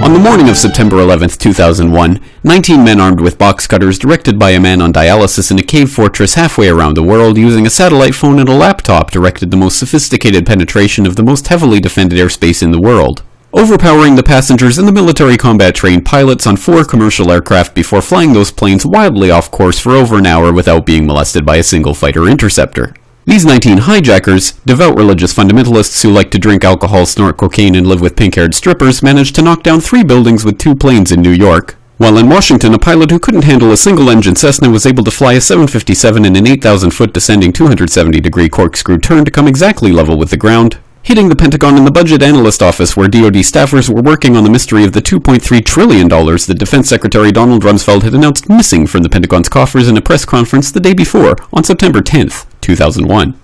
On the morning of September 11, 2001, 19 men armed with box cutters, directed by a man on dialysis in a cave fortress halfway around the world using a satellite phone and a laptop, directed the most sophisticated penetration of the most heavily defended airspace in the world, overpowering the passengers and the military combat-trained pilots on 4 commercial aircraft before flying those planes wildly off course for over an hour without being molested by a single fighter interceptor. These 19 hijackers, devout religious fundamentalists who like to drink alcohol, snort cocaine, and live with pink-haired strippers, managed to knock down 3 buildings with 2 planes in New York, while in Washington, a pilot who couldn't handle a single-engine Cessna was able to fly a 757 in an 8,000-foot descending 270-degree corkscrew turn to come exactly level with the ground, hitting the Pentagon and the Budget Analyst Office, where DoD staffers were working on the mystery of the $2.3 trillion that Defense Secretary Donald Rumsfeld had announced missing from the Pentagon's coffers in a press conference the day before, on September 10th, 2001.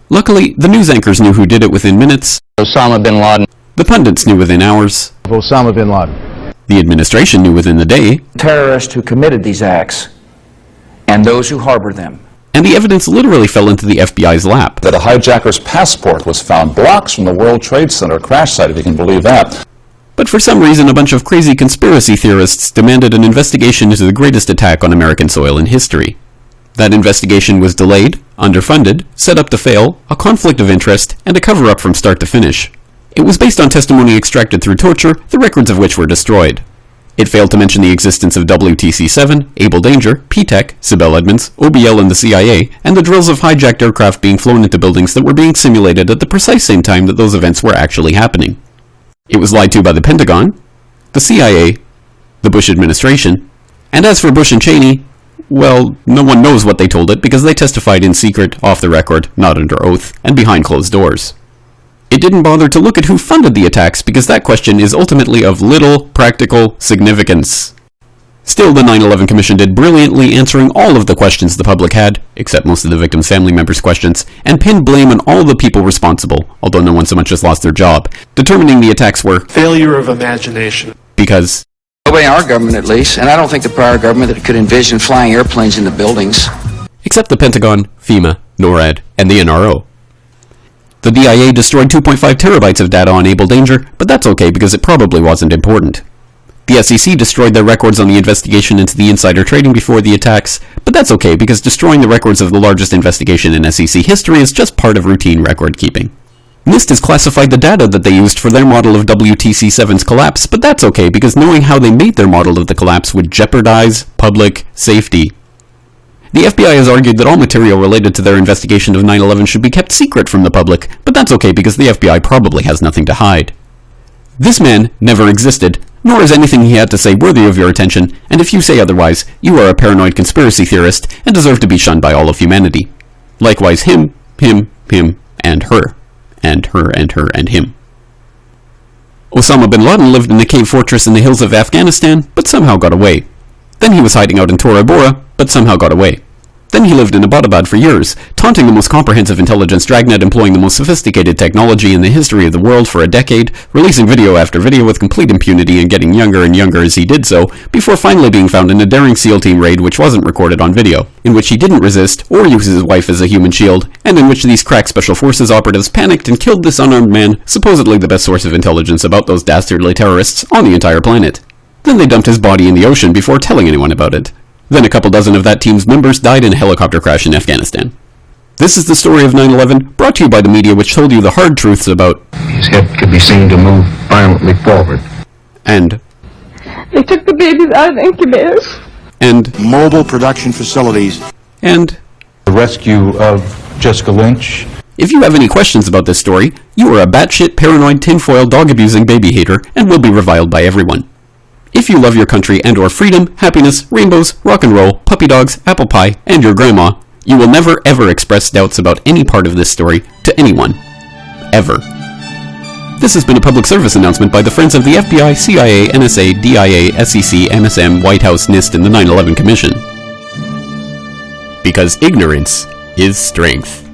Luckily, the news anchors knew who did it within minutes. Osama bin Laden. The pundits knew within hours. Osama bin Laden. The administration knew within the day. Terrorists who committed these acts and those who harbor them. And the evidence literally fell into the FBI's lap. That a hijacker's passport was found blocks from the World Trade Center crash site, if you can believe that. But for some reason, a bunch of crazy conspiracy theorists demanded an investigation into the greatest attack on American soil in history. That investigation was delayed, underfunded, set up to fail, a conflict of interest, and a cover-up from start to finish. It was based on testimony extracted through torture, the records of which were destroyed. It failed to mention the existence of WTC-7, Able Danger, P-TECH, Sibel Edmonds, OBL and the CIA, and the drills of hijacked aircraft being flown into buildings that were being simulated at the precise same time that those events were actually happening. It was lied to by the Pentagon, the CIA, the Bush administration, and as for Bush and Cheney, well, no one knows what they told it because they testified in secret, off the record, not under oath, and behind closed doors. It didn't bother to look at who funded the attacks because that question is ultimately of little practical significance. Still, the 9/11 Commission did brilliantly, answering all of the questions the public had, except most of the victims' family members' questions, and pinned blame on all the people responsible, although no one so much as lost their job, determining the attacks were failure of imagination. Because Nobody in our government, at least, and I don't think the prior government that could envision flying airplanes into buildings. Except the Pentagon, FEMA, NORAD, and the NRO. The DIA destroyed 2.5 terabytes of data on Able Danger, but that's okay because it probably wasn't important. The SEC destroyed their records on the investigation into the insider trading before the attacks, but that's okay because destroying the records of the largest investigation in SEC history is just part of routine record keeping. NIST has classified the data that they used for their model of WTC-7's collapse, but that's okay because knowing how they made their model of the collapse would jeopardize public safety. The FBI has argued that all material related to their investigation of 9/11 should be kept secret from the public, but that's okay because the FBI probably has nothing to hide. This man never existed, nor is anything he had to say worthy of your attention, and if you say otherwise, you are a paranoid conspiracy theorist and deserve to be shunned by all of humanity. Likewise him, and her. And her, and her, and him. Osama bin Laden lived in a cave fortress in the hills of Afghanistan, but somehow got away. Then he was hiding out in Tora Bora, but somehow got away. Then he lived in Abbottabad for years, taunting the most comprehensive intelligence dragnet employing the most sophisticated technology in the history of the world for a decade, releasing video after video with complete impunity and getting younger and younger as he did so, before finally being found in a daring SEAL team raid which wasn't recorded on video, in which he didn't resist or use his wife as a human shield, and in which these crack special forces operatives panicked and killed this unarmed man, supposedly the best source of intelligence about those dastardly terrorists on the entire planet. Then they dumped his body in the ocean before telling anyone about it. Then a couple dozen of that team's members died in a helicopter crash in Afghanistan. This is the story of 9/11, brought to you by the media which told you the hard truths about His head could be seen to move violently forward. And they took the babies out of the incubators. And mobile production facilities. And the rescue of Jessica Lynch. If you have any questions about this story, you are a batshit paranoid tinfoil dog-abusing baby hater and will be reviled by everyone. If you love your country and or freedom, happiness, rainbows, rock and roll, puppy dogs, apple pie, and your grandma, you will never ever express doubts about any part of this story to anyone. Ever. This has been a public service announcement by the Friends of the FBI, CIA, NSA, DIA, SEC, MSM, White House, NIST, and the 9/11 Commission. Because ignorance is strength.